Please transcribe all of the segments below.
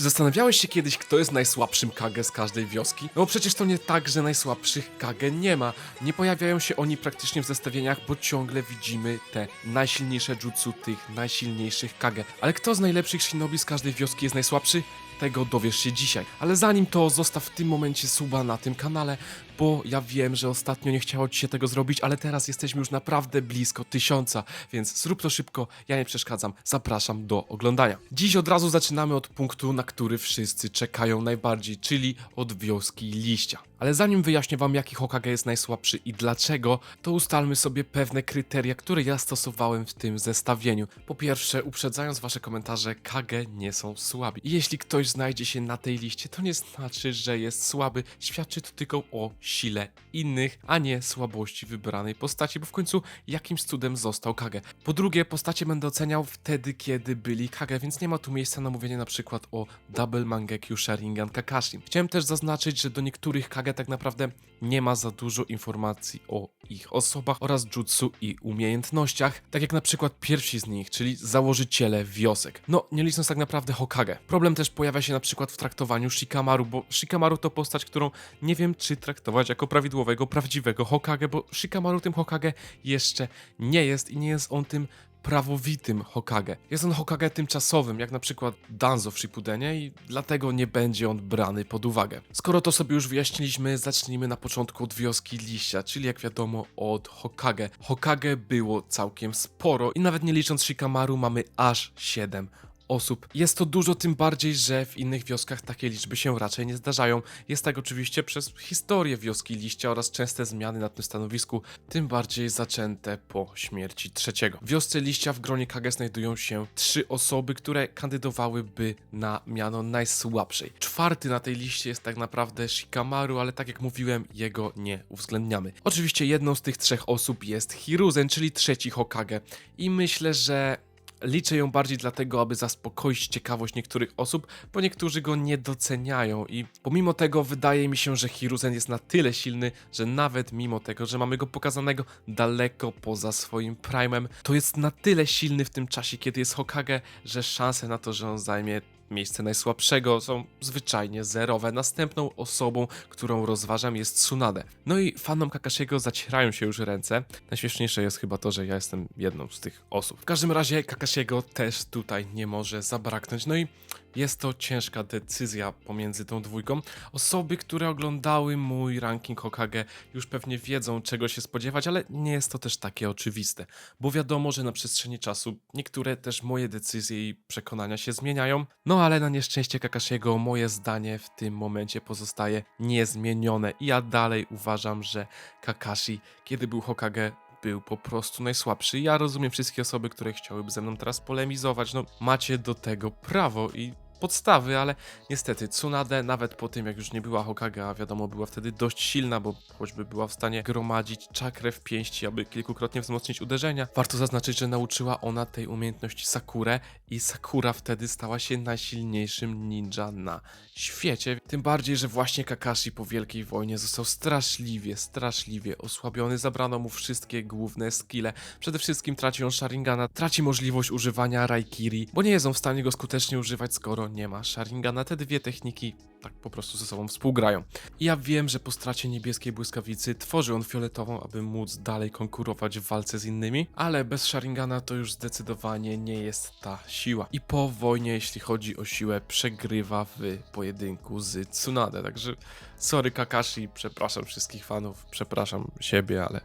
Czy zastanawiałeś się kiedyś, kto jest najsłabszym Kage z każdej wioski? No bo przecież to nie tak, że najsłabszych Kage nie ma. Nie pojawiają się oni praktycznie w zestawieniach, bo ciągle widzimy te najsilniejsze jutsu tych najsilniejszych Kage. Ale kto z najlepszych shinobi z każdej wioski jest najsłabszy? Tego dowiesz się dzisiaj. Ale zanim to, zostaw w tym momencie suba na tym kanale, bo ja wiem, że ostatnio nie chciało ci się tego zrobić, ale teraz jesteśmy już naprawdę blisko 1000, więc zrób to szybko, ja nie przeszkadzam, zapraszam do oglądania. Dziś od razu zaczynamy od punktu, na który wszyscy czekają najbardziej, czyli od wioski liścia. Ale zanim wyjaśnię wam, jaki Hokage jest najsłabszy i dlaczego, to ustalmy sobie pewne kryteria, które ja stosowałem w tym zestawieniu. Po pierwsze, uprzedzając wasze komentarze, Kage nie są słabi. I jeśli ktoś znajdzie się na tej liście, to nie znaczy, że jest słaby. Świadczy to tylko o sile innych, a nie słabości wybranej postaci, bo w końcu jakimś cudem został Kage. Po drugie, postacie będę oceniał wtedy, kiedy byli Kage, więc nie ma tu miejsca na mówienie na przykład o Double Mangekyu Sharingan Kakashi. Chciałem też zaznaczyć, że do niektórych Kage tak naprawdę nie ma za dużo informacji o ich osobach oraz jutsu i umiejętnościach, tak jak na przykład pierwsi z nich, czyli założyciele wiosek. No, nie licząc tak naprawdę Hokage. Problem też pojawia się na przykład w traktowaniu Shikamaru, bo Shikamaru to postać, którą nie wiem, czy traktować jako prawidłowego, prawdziwego Hokage, bo Shikamaru tym Hokage jeszcze nie jest i nie jest on tym prawowitym Hokage. Jest on Hokage tymczasowym, jak na przykład Danzo w Shippudenie i dlatego nie będzie on brany pod uwagę. Skoro to sobie już wyjaśniliśmy, zacznijmy na początku od wioski liścia, czyli jak wiadomo od Hokage. Hokage było całkiem sporo i nawet nie licząc Shikamaru mamy aż 7 osób. Jest to dużo, tym bardziej, że w innych wioskach takie liczby się raczej nie zdarzają. Jest tak oczywiście przez historię wioski liścia oraz częste zmiany na tym stanowisku, tym bardziej zaczęte po śmierci trzeciego. W wiosce liścia w gronie Kage znajdują się 3 osoby, które kandydowałyby na miano najsłabszej. Czwarty na tej liście jest tak naprawdę Shikamaru, ale tak jak mówiłem, jego nie uwzględniamy. Oczywiście jedną z tych 3 osób jest Hiruzen, czyli trzeci Hokage i myślę, że liczę ją bardziej dlatego, aby zaspokoić ciekawość niektórych osób, bo niektórzy go nie doceniają i pomimo tego wydaje mi się, że Hiruzen jest na tyle silny, że nawet mimo tego, że mamy go pokazanego daleko poza swoim prime'em, to jest na tyle silny w tym czasie, kiedy jest Hokage, że szanse na to, że on zajmie miejsce najsłabszego są zwyczajnie zerowe. Następną osobą, którą rozważam, jest Tsunade. No i fanom Kakashiego zacierają się już ręce. Najśmieszniejsze jest chyba to, że ja jestem jedną z tych osób. W każdym razie Kakashiego też tutaj nie może zabraknąć. No i jest to ciężka decyzja pomiędzy tą dwójką. Osoby, które oglądały mój ranking Hokage, już pewnie wiedzą, czego się spodziewać, ale nie jest to też takie oczywiste, bo wiadomo, że na przestrzeni czasu niektóre też moje decyzje i przekonania się zmieniają, no ale na nieszczęście Kakashiego moje zdanie w tym momencie pozostaje niezmienione i ja dalej uważam, że Kakashi, kiedy był Hokage, był po prostu najsłabszy. Ja rozumiem wszystkie osoby, które chciałyby ze mną teraz polemizować, no macie do tego prawo i podstawy, ale niestety Tsunade nawet po tym, jak już nie była Hokage, a wiadomo, była wtedy dość silna, bo choćby była w stanie gromadzić czakrę w pięści, aby kilkukrotnie wzmocnić uderzenia. Warto zaznaczyć, że nauczyła ona tej umiejętności Sakurę i Sakura wtedy stała się najsilniejszym ninja na świecie. Tym bardziej, że właśnie Kakashi po Wielkiej Wojnie został straszliwie osłabiony. Zabrano mu wszystkie główne skille. Przede wszystkim traci on Sharingana, traci możliwość używania Raikiri, bo nie jest on w stanie go skutecznie używać, skoro nie ma Sharingana. Te dwie techniki tak po prostu ze sobą współgrają. I ja wiem, że po stracie niebieskiej błyskawicy tworzy on fioletową, aby móc dalej konkurować w walce z innymi, ale bez Sharingana to już zdecydowanie nie jest ta siła. I po wojnie, jeśli chodzi o siłę, przegrywa w pojedynku z Tsunade. Także sorry Kakashi, przepraszam wszystkich fanów, przepraszam siebie, ale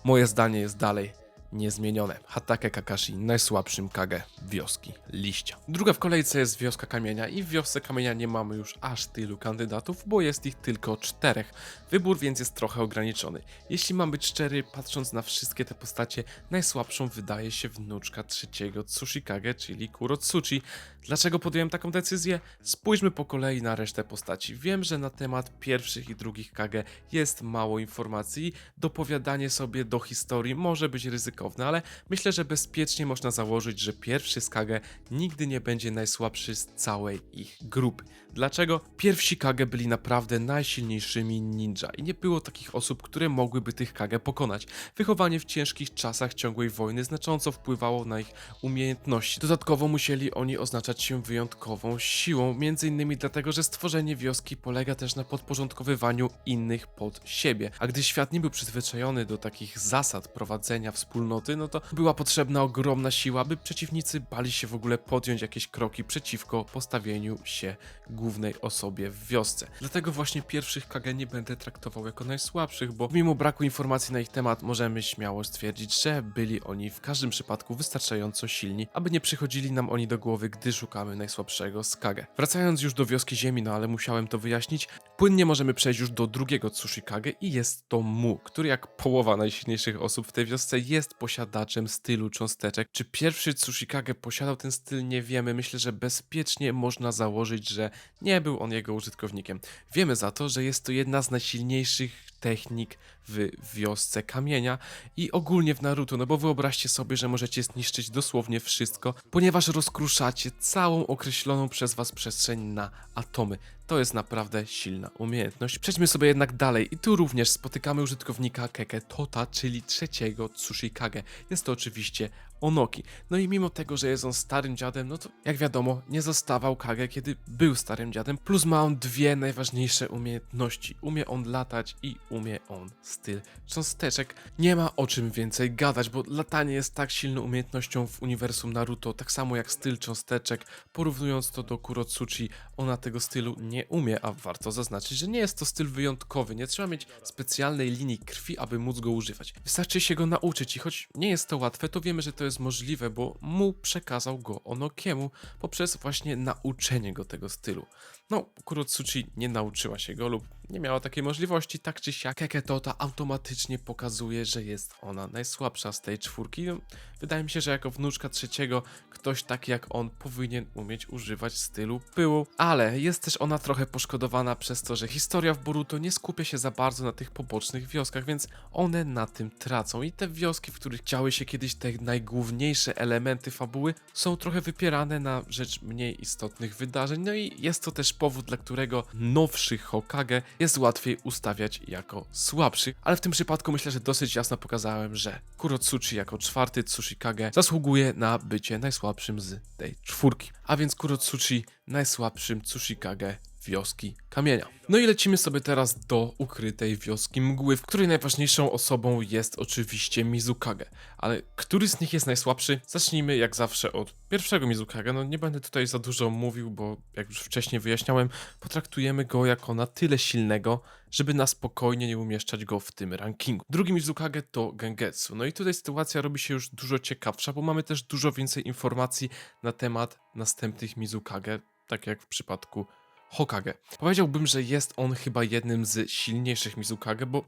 moje zdanie jest dalej niezmienione. Hatake Kakashi najsłabszym Kage wioski liścia. Druga w kolejce jest wioska kamienia i w wiosce kamienia nie mamy już aż tylu kandydatów, bo jest ich tylko 4. Wybór więc jest trochę ograniczony. Jeśli mam być szczery, patrząc na wszystkie te postacie, najsłabszą wydaje się wnuczka trzeciego Tsuchikage, czyli Kurotsuchi. Dlaczego podjąłem taką decyzję? Spójrzmy po kolei na resztę postaci. Wiem, że na temat pierwszych i drugich Kage jest mało informacji. Dopowiadanie sobie do historii może być ryzykowne, ryzykowne, ale myślę, że bezpiecznie można założyć, że pierwszy z Kage nigdy nie będzie najsłabszy z całej ich grupy. Dlaczego? Pierwsi Kage byli naprawdę najsilniejszymi ninja i nie było takich osób, które mogłyby tych Kage pokonać. Wychowanie w ciężkich czasach ciągłej wojny znacząco wpływało na ich umiejętności. Dodatkowo musieli oni oznaczać się wyjątkową siłą, między innymi dlatego, że stworzenie wioski polega też na podporządkowywaniu innych pod siebie. A gdy świat nie był przyzwyczajony do takich zasad prowadzenia wspólnoty, no to była potrzebna ogromna siła, by przeciwnicy bali się w ogóle podjąć jakieś kroki przeciwko postawieniu się głównej osobie w wiosce. Dlatego właśnie pierwszych Kage nie będę traktował jako najsłabszych, bo mimo braku informacji na ich temat możemy śmiało stwierdzić, że byli oni w każdym przypadku wystarczająco silni, aby nie przychodzili nam oni do głowy, gdy szukamy najsłabszego z Kage. Wracając już do wioski ziemi, no ale musiałem to wyjaśnić, płynnie możemy przejść już do drugiego Tsushikage i jest to Mu, który jak połowa najsilniejszych osób w tej wiosce jest posiadaczem stylu cząsteczek. Czy pierwszy Tsushikage posiadał ten styl? Nie wiemy. Myślę, że bezpiecznie można założyć, że nie był on jego użytkownikiem. Wiemy za to, że jest to jedna z najsilniejszych technik w wiosce kamienia i ogólnie w Naruto, no bo wyobraźcie sobie, że możecie zniszczyć dosłownie wszystko, ponieważ rozkruszacie całą określoną przez was przestrzeń na atomy. To jest naprawdę silna umiejętność. Przejdźmy sobie jednak dalej i tu również spotykamy użytkownika Keke Tota, czyli trzeciego Tsushikage. Jest to oczywiście Onoki. No i mimo tego, że jest on starym dziadem, no to jak wiadomo nie zostawał Kage, kiedy był starym dziadem, plus ma on dwie najważniejsze umiejętności. Umie on latać i umie on styl cząsteczek. Nie ma o czym więcej gadać, bo latanie jest tak silną umiejętnością w uniwersum Naruto, tak samo jak styl cząsteczek. Porównując to do Kurotsuchi, ona tego stylu nie umie, a warto zaznaczyć, że nie jest to styl wyjątkowy, nie trzeba mieć specjalnej linii krwi, aby móc go używać. Wystarczy się go nauczyć i choć nie jest to łatwe, to wiemy, że to jest możliwe, bo Mu przekazał go Onokiemu poprzez właśnie nauczenie go tego stylu. No, Kurotsuchi nie nauczyła się go lub nie miała takiej możliwości, tak czy siak Keke Tota automatycznie pokazuje, że jest ona najsłabsza z tej czwórki. No, wydaje mi się, że jako wnuczka trzeciego ktoś taki jak on powinien umieć używać stylu pyłu, ale jest też ona trochę poszkodowana przez to, że historia w Boruto nie skupia się za bardzo na tych pobocznych wioskach, więc one na tym tracą i te wioski, w których działy się kiedyś te najgłówniejsze elementy fabuły, są trochę wypierane na rzecz mniej istotnych wydarzeń, no i jest to też powód, dla którego nowszych Hokage jest łatwiej ustawiać jako słabszych, ale w tym przypadku myślę, że dosyć jasno pokazałem, że Kurotsuchi jako czwarty Tsushikage zasługuje na bycie najsłabszym z tej czwórki, a więc Kurotsuchi najsłabszym Tsushikage wioski kamienia. No i lecimy sobie teraz do ukrytej wioski mgły, w której najważniejszą osobą jest oczywiście Mizukage. Ale który z nich jest najsłabszy? Zacznijmy jak zawsze od pierwszego Mizukage. No nie będę tutaj za dużo mówił, bo jak już wcześniej wyjaśniałem, potraktujemy go jako na tyle silnego, żeby na spokojnie nie umieszczać go w tym rankingu. Drugi Mizukage to Gengetsu. No i tutaj sytuacja robi się już dużo ciekawsza, bo mamy też dużo więcej informacji na temat następnych Mizukage, tak jak w przypadku Hokage. Powiedziałbym, że jest on chyba jednym z silniejszych Mizukage, bo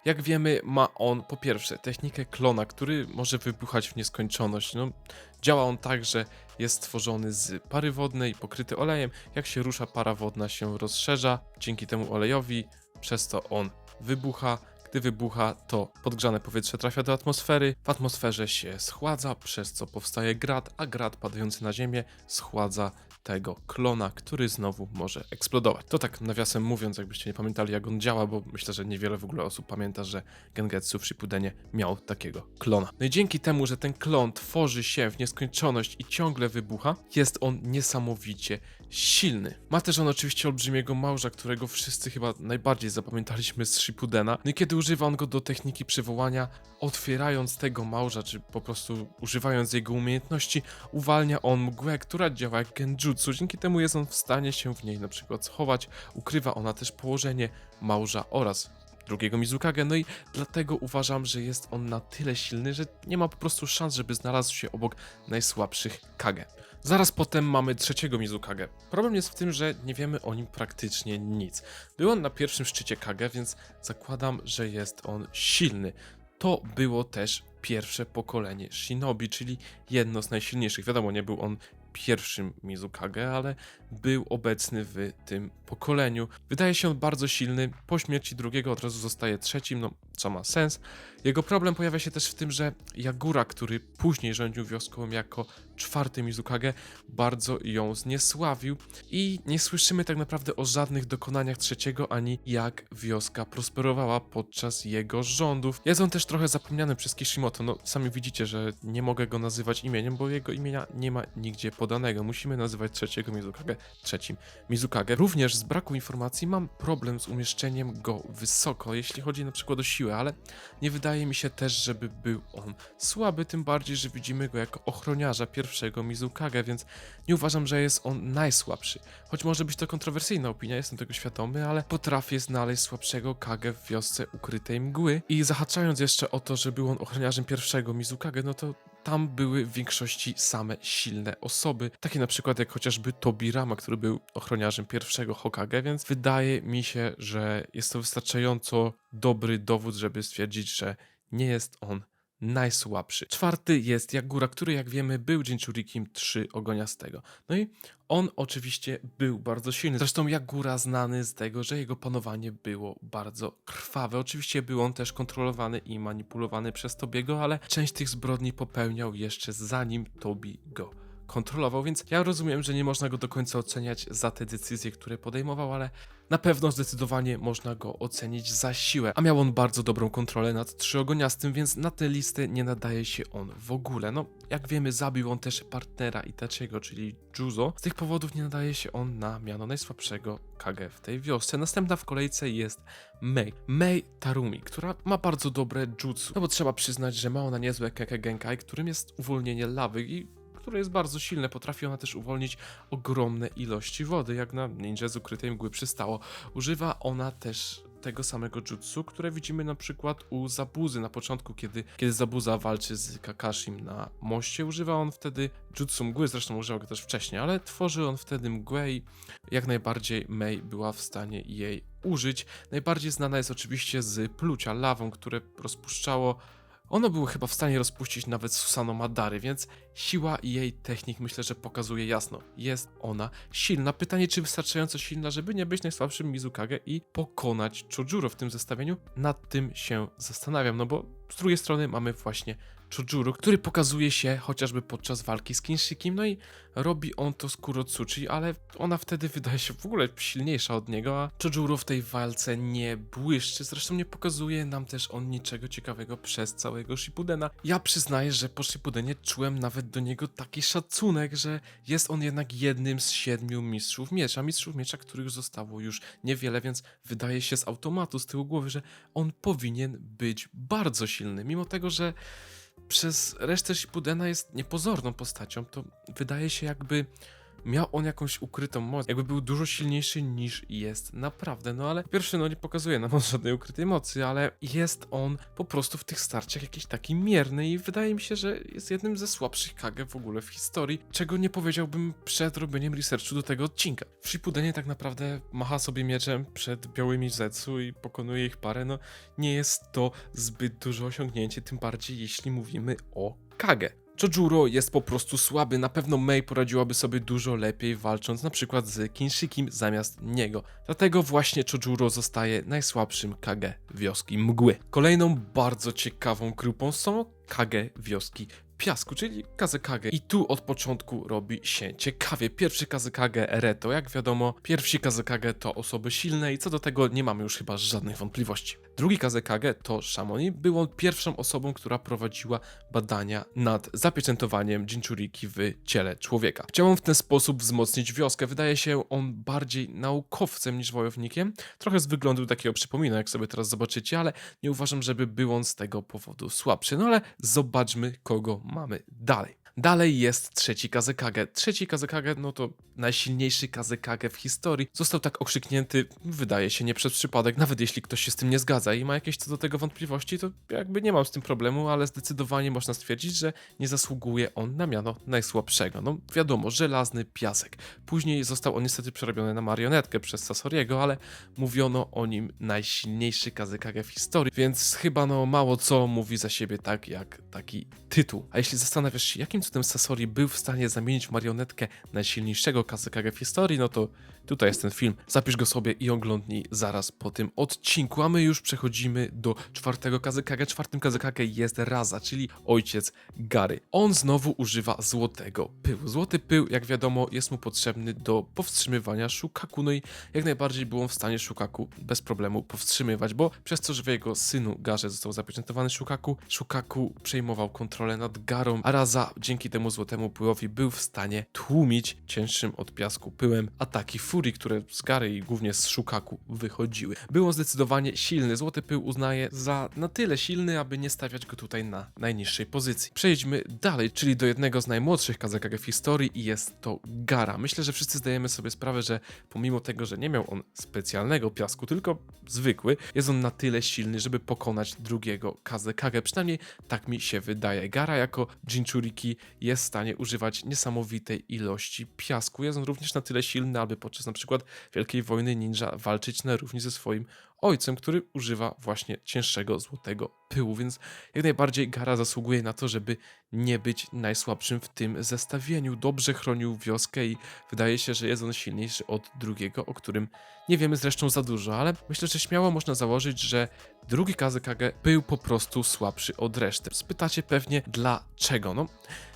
jak wiemy ma on po pierwsze technikę klona, który może wybuchać w nieskończoność. No, działa on tak, że jest stworzony z pary wodnej, pokryty olejem. Jak się rusza, para wodna się rozszerza dzięki temu olejowi, przez to on wybucha. Gdy wybucha, to podgrzane powietrze trafia do atmosfery, w atmosferze się schładza, przez co powstaje grad, a grad padający na ziemię schładza tego klona, który znowu może eksplodować. To tak nawiasem mówiąc, jakbyście nie pamiętali jak on działa, bo myślę, że niewiele w ogóle osób pamięta, że Gengetsu w Shippudenie miał takiego klona. No i dzięki temu, że ten klon tworzy się w nieskończoność i ciągle wybucha, jest on niesamowicie silny. Ma też on oczywiście olbrzymiego małża, którego wszyscy chyba najbardziej zapamiętaliśmy z Shippudena. No i kiedy używa on go do techniki przywołania, otwierając tego małża, czy po prostu używając jego umiejętności, uwalnia on mgłę, która działa jak genjutsu. Dzięki temu jest on w stanie się w niej na przykład schować. Ukrywa ona też położenie małża oraz drugiego Mizukage, no i dlatego uważam, że jest on na tyle silny, że nie ma po prostu szans, żeby znalazł się obok najsłabszych Kage. Zaraz potem mamy trzeciego Mizukage. Problem jest w tym, że nie wiemy o nim praktycznie nic. Był on na pierwszym szczycie Kage, więc zakładam, że jest on silny. To było też pierwsze pokolenie Shinobi, czyli jedno z najsilniejszych. Wiadomo, nie był on pierwszym Mizukage, ale był obecny w tym pokoleniu. Wydaje się on bardzo silny, po śmierci drugiego od razu zostaje trzecim, no co ma sens. Jego problem pojawia się też w tym, że Jagura, który później rządził wioską jako czwarty Mizukage, bardzo ją zniesławił i nie słyszymy tak naprawdę o żadnych dokonaniach trzeciego, ani jak wioska prosperowała podczas jego rządów. Jest on też trochę zapomniany przez Kishimoto, no sami widzicie, że nie mogę go nazywać imieniem, bo jego imienia nie ma nigdzie podanego. Musimy nazywać trzeciego Mizukage trzecim Mizukage. Również z braku informacji mam problem z umieszczeniem go wysoko, jeśli chodzi na przykład o siłę, ale nie wydaje mi się też, żeby był on słaby, tym bardziej, że widzimy go jako ochroniarza pierwszego Mizukage, więc nie uważam, że jest on najsłabszy. Choć może być to kontrowersyjna opinia, jestem tego świadomy, ale potrafię znaleźć słabszego Kage w wiosce ukrytej mgły. I zahaczając jeszcze o to, że był on ochroniarzem pierwszego Mizukage, no to tam były w większości same silne osoby, takie na przykład jak chociażby Tobirama, który był ochroniarzem pierwszego Hokage, więc wydaje mi się, że jest to wystarczająco dobry dowód, żeby stwierdzić, że nie jest on najsłabszy. Czwarty jest Jagura, który jak wiemy był Jinchurikim 3 ogoniastego. No i on oczywiście był bardzo silny. Zresztą Jagura znany z tego, że jego panowanie było bardzo krwawe. Oczywiście był on też kontrolowany i manipulowany przez Tobiego, ale część tych zbrodni popełniał jeszcze zanim Tobi go kontrolował, więc ja rozumiem, że nie można go do końca oceniać za te decyzje, które podejmował, ale na pewno zdecydowanie można go ocenić za siłę. A miał on bardzo dobrą kontrolę nad Trzyogoniastym, więc na tę listę nie nadaje się on w ogóle. No, jak wiemy, zabił on też partnera Itachiego, czyli Juzo. Z tych powodów nie nadaje się on na miano najsłabszego Kage w tej wiosce. Następna w kolejce jest Mei Tarumi, która ma bardzo dobre jutsu. No bo trzeba przyznać, że ma ona niezłe Keke Genkai, którym jest uwolnienie lawy i które jest bardzo silne. Potrafi ona też uwolnić ogromne ilości wody, jak na ninja z ukrytej mgły przystało. Używa ona też tego samego jutsu, które widzimy na przykład u Zabuzy na początku, kiedy Zabuza walczy z Kakashim na moście. Używa on wtedy jutsu mgły, zresztą używał go też wcześniej, ale tworzy on wtedy mgłę i jak najbardziej Mei była w stanie jej użyć. Najbardziej znana jest oczywiście z plucia lawą, które rozpuszczało. Ono było chyba w stanie rozpuścić nawet Susanoo Madary, więc siła jej technik myślę, że pokazuje jasno. Jest ona silna. Pytanie, czy wystarczająco silna, żeby nie być najsłabszym Mizukage i pokonać Chojuro w tym zestawieniu? Nad tym się zastanawiam, no bo z drugiej strony mamy właśnie Chojuro, który pokazuje się chociażby podczas walki z Kinshikim, no i robi on to z Kurotsuchi, ale ona wtedy wydaje się w ogóle silniejsza od niego, a Chojuro w tej walce nie błyszczy, zresztą nie pokazuje nam też on niczego ciekawego przez całego Shippudena. Ja przyznaję, że po Shippudenie czułem nawet do niego taki szacunek, że jest on jednak jednym z 7 mistrzów miecza, których zostało już niewiele, więc wydaje się z automatu, z tyłu głowy, że on powinien być bardzo silny, mimo tego, że przez resztę Shippudena jest niepozorną postacią, to wydaje się jakby miał on jakąś ukrytą moc, jakby był dużo silniejszy niż jest naprawdę, no ale po pierwsze no nie pokazuje nam on żadnej ukrytej mocy, ale jest on po prostu w tych starciach jakiś taki mierny i wydaje mi się, że jest jednym ze słabszych Kage w ogóle w historii, czego nie powiedziałbym przed robieniem researchu do tego odcinka. W Shippudenie tak naprawdę macha sobie mieczem przed białymi Zetsu i pokonuje ich parę, no nie jest to zbyt duże osiągnięcie, tym bardziej jeśli mówimy o Kage. Chojuro jest po prostu słaby, na pewno Mei poradziłaby sobie dużo lepiej walcząc na przykład z Kinshikim zamiast niego. Dlatego właśnie Chojuro zostaje najsłabszym Kage wioski mgły. Kolejną bardzo ciekawą grupą są Kage wioski piasku, czyli Kazekage. I tu od początku robi się ciekawie. Pierwszy Kazekage Ereto, jak wiadomo, pierwsi Kazekage to osoby silne i co do tego nie mamy już chyba żadnych wątpliwości. Drugi Kazekage to Shamoni. Był on pierwszą osobą, która prowadziła badania nad zapieczętowaniem Jinchuriki w ciele człowieka. Chciał on w ten sposób wzmocnić wioskę. Wydaje się on bardziej naukowcem niż wojownikiem. Trochę z wyglądu takiego przypomina, jak sobie teraz zobaczycie, ale nie uważam, żeby był on z tego powodu słabszy. No ale zobaczmy, kogo mamy dalej. Dalej jest trzeci Kazekage. Trzeci Kazekage, no to najsilniejszy Kazekage w historii. Został tak okrzyknięty, wydaje się, nie przez przypadek, nawet jeśli ktoś się z tym nie zgadza i ma jakieś co do tego wątpliwości, to jakby nie mam z tym problemu, ale zdecydowanie można stwierdzić, że nie zasługuje on na miano najsłabszego. No wiadomo, żelazny piasek. Później został on niestety przerobiony na marionetkę przez Sasoriego, ale mówiono o nim najsilniejszy Kazekage w historii, więc chyba no mało co mówi za siebie tak jak taki tytuł. A jeśli zastanawiasz się, jakim jakim cudem Sasori był w stanie zamienić marionetkę najsilniejszego Kazekage w historii, no to tutaj jest ten film. Zapisz go sobie i oglądnij zaraz po tym odcinku. A my już przechodzimy do czwartego Kazekage. Czwartym Kazekage jest Raza, czyli ojciec Gary. On znowu używa złotego pyłu. Złoty pył, jak wiadomo, jest mu potrzebny do powstrzymywania Shukaku, no i jak najbardziej był on w stanie Shukaku bez problemu powstrzymywać, bo przez to, że w jego synu Garze został zapieczętowany Shukaku przejmował kontrolę nad Garą, a Raza dzięki temu złotemu pyłowi był w stanie tłumić cięższym od piasku pyłem ataki furii, które z Gary i głównie z Shukaku wychodziły. Był on zdecydowanie silny. Złoty pył uznaje za na tyle silny, aby nie stawiać go tutaj na najniższej pozycji. Przejdźmy dalej, czyli do jednego z najmłodszych Kazekage w historii i jest to Gara. Myślę, że wszyscy zdajemy sobie sprawę, że pomimo tego, że nie miał on specjalnego piasku, tylko zwykły, jest on na tyle silny, żeby pokonać drugiego Kazekage. Przynajmniej tak mi się wydaje. Gara jako Jinchuriki jest w stanie używać niesamowitej ilości piasku. Jest on również na tyle silny, aby podczas na przykład Wielkiej Wojny Ninja walczyć na równi ze swoim ojcem, który używa właśnie cięższego złotego pyłu, więc jak najbardziej Gara zasługuje na to, żeby nie być najsłabszym w tym zestawieniu. Dobrze chronił wioskę i wydaje się, że jest on silniejszy od drugiego, o którym nie wiemy zresztą za dużo, ale myślę, że śmiało można założyć, że drugi Kazekage był po prostu słabszy od reszty. Spytacie pewnie dlaczego? No,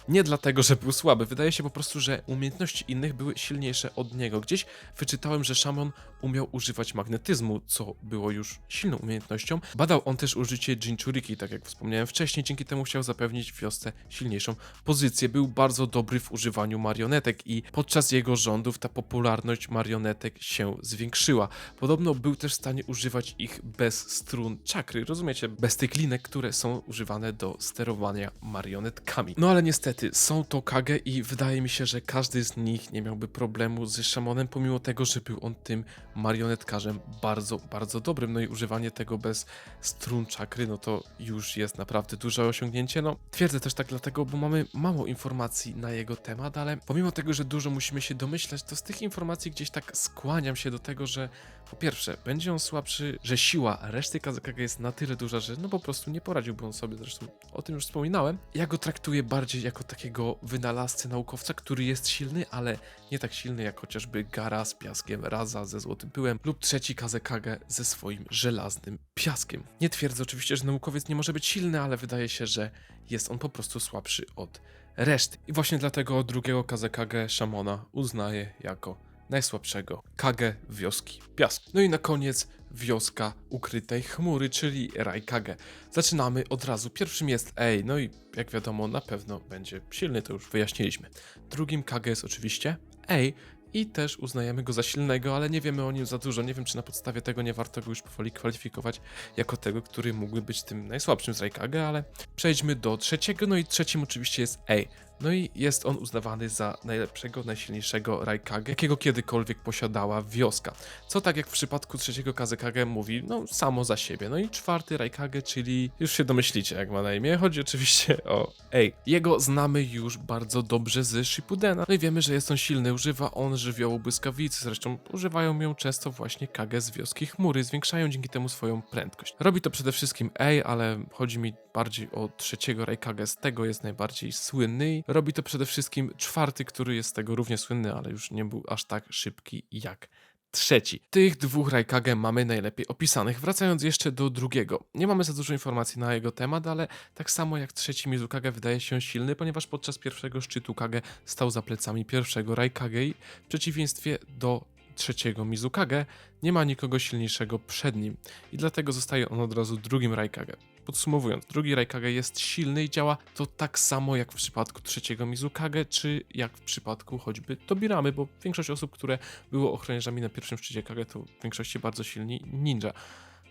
nie dlatego, że był słaby. Wydaje się po prostu, że umiejętności innych były silniejsze od niego. Gdzieś wyczytałem, że Shamon umiał używać magnetyzmu, co było już silną umiejętnością. Badał on też użycie Jinchuriki, tak jak wspomniałem wcześniej, dzięki temu chciał zapewnić wiosce silniejszą pozycję. Był bardzo dobry w używaniu marionetek i podczas jego rządów ta popularność marionetek się zwiększyła. Podobno był też w stanie używać ich bez strun czakry, rozumiecie? Bez tych linek, które są używane do sterowania marionetkami. No ale niestety są to Kage i wydaje mi się, że każdy z nich nie miałby problemu z Shamonem, pomimo tego, że był on tym marionetkarzem bardzo, bardzo dobrym. No i używanie tego bez strun czakry, no to już jest naprawdę duże osiągnięcie. No, twierdzę też tak dlatego, bo mamy mało informacji na jego temat, ale pomimo tego, że dużo musimy się domyślać, to z tych informacji gdzieś tak skłaniam się do tego, że po pierwsze, będzie on słabszy, że siła reszty Kazekage jest na tyle duża, że no po prostu nie poradziłby on sobie, zresztą o tym już wspominałem. Ja go traktuję bardziej jako takiego wynalazcę, naukowca, który jest silny, ale nie tak silny jak chociażby Gara z piaskiem, Raza ze złotym pyłem lub trzeci Kazekage ze swoim żelaznym piaskiem. Nie twierdzę oczywiście, że naukowiec nie może być silny, ale wydaje się, że jest on po prostu słabszy od reszty. I właśnie dlatego drugiego Kazekage Shamona uznaje jako najsłabszego Kage wioski piasku. No i na koniec wioska ukrytej chmury, czyli Raikage. Zaczynamy od razu. Pierwszym jest Ei, no i jak wiadomo na pewno będzie silny, to już wyjaśniliśmy. Drugim Kage jest oczywiście Ei i też uznajemy go za silnego, ale nie wiemy o nim za dużo. Nie wiem, czy na podstawie tego nie warto go już powoli kwalifikować jako tego, który mógłby być tym najsłabszym z Raikage, ale przejdźmy do trzeciego, no i trzecim oczywiście jest Ei. No i jest on uznawany za najlepszego, najsilniejszego Raikage, jakiego kiedykolwiek posiadała wioska. Co tak jak w przypadku trzeciego Kazekage mówi, no samo za siebie. No i czwarty Raikage, czyli już się domyślicie jak ma na imię, chodzi oczywiście o Ei. Jego znamy już bardzo dobrze z Shippudena. No i wiemy, że jest on silny, używa on żywiołu błyskawicy, zresztą używają ją często właśnie Kage z wioski chmury, zwiększają dzięki temu swoją prędkość. Robi to przede wszystkim Ei, ale chodzi mi bardziej o trzeciego Raikage, z tego jest najbardziej słynny. Robi to przede wszystkim czwarty, który jest z tego równie słynny, ale już nie był aż tak szybki jak trzeci. Tych dwóch Raikage mamy najlepiej opisanych. Wracając jeszcze do drugiego. Nie mamy za dużo informacji na jego temat, ale tak samo jak trzeci Mizukage wydaje się silny, ponieważ podczas pierwszego szczytu Kage stał za plecami pierwszego Raikage i w przeciwieństwie do trzeciego Mizukage nie ma nikogo silniejszego przed nim i dlatego zostaje on od razu drugim Raikage. Podsumowując, drugi Raikage jest silny i działa to tak samo jak w przypadku trzeciego Mizukage, czy jak w przypadku choćby Tobiramy, bo większość osób, które było ochroniarzami na pierwszym szczycie Kage, to w większości bardzo silni ninja.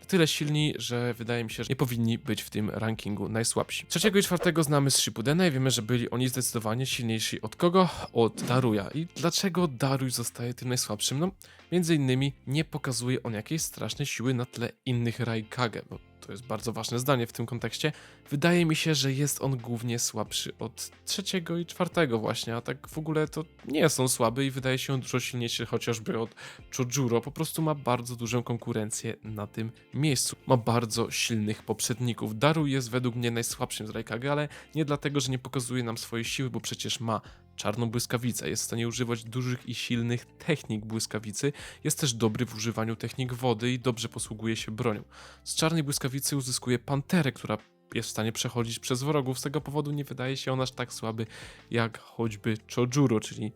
Tyle silni, że wydaje mi się, że nie powinni być w tym rankingu najsłabsi. Trzeciego i czwartego znamy z Shippudena i wiemy, że byli oni zdecydowanie silniejsi od kogo? Od Daruya. I dlaczego Daruy zostaje tym najsłabszym? No, między innymi nie pokazuje on jakiejś strasznej siły na tle innych Raikage, bo to jest bardzo ważne zdanie w tym kontekście, wydaje mi się, że jest on głównie słabszy od trzeciego i czwartego właśnie, a tak w ogóle to nie są słaby i wydaje się on dużo silniejszy chociażby od Chojuro, po prostu ma bardzo dużą konkurencję na tym miejscu. Ma bardzo silnych poprzedników. Daru jest według mnie najsłabszym z Raikage, ale nie dlatego, że nie pokazuje nam swojej siły, bo przecież ma czarną błyskawicę, jest w stanie używać dużych i silnych technik błyskawicy, jest też dobry w używaniu technik wody i dobrze posługuje się bronią. Z czarnej błyskawicy uzyskuje panterę, która jest w stanie przechodzić przez wrogów, z tego powodu nie wydaje się on aż tak słaby jak choćby Chojuro, czyli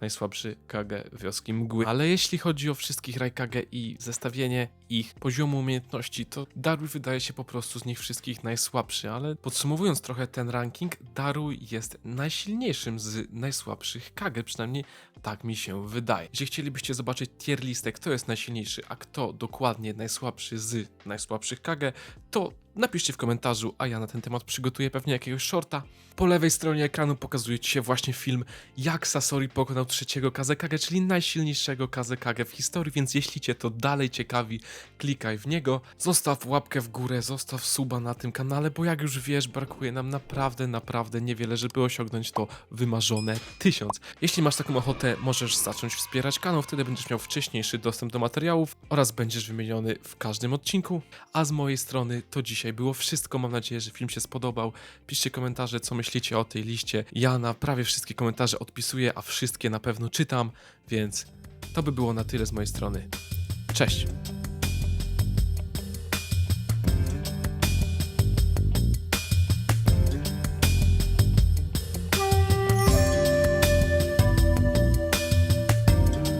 najsłabszy Kage wioski mgły. Ale jeśli chodzi o wszystkich Raikage i zestawienie ich poziomu umiejętności, to Daru wydaje się po prostu z nich wszystkich najsłabszy, ale podsumowując trochę ten ranking, Daru jest najsilniejszym z najsłabszych Kage, przynajmniej tak mi się wydaje. Jeśli chcielibyście zobaczyć tier listę, kto jest najsilniejszy, a kto dokładnie najsłabszy z najsłabszych Kage, to napiszcie w komentarzu, a ja na ten temat przygotuję pewnie jakiegoś shorta. Po lewej stronie ekranu pokazuje Ci się właśnie film, jak Sasori pokonał trzeciego Kazekage, czyli najsilniejszego Kazekage w historii, więc jeśli Cię to dalej ciekawi, klikaj w niego, zostaw łapkę w górę, zostaw suba na tym kanale, bo jak już wiesz, brakuje nam naprawdę niewiele, żeby osiągnąć to wymarzone 1000. Jeśli masz taką ochotę, możesz zacząć wspierać kanał, wtedy będziesz miał wcześniejszy dostęp do materiałów oraz będziesz wymieniony w każdym odcinku. A z mojej strony to dzisiaj było wszystko, mam nadzieję, że film się spodobał. Piszcie komentarze, co myślicie o tej liście. Ja na prawie wszystkie komentarze odpisuję, a wszystkie na pewno czytam, więc to by było na tyle z mojej strony. Cześć!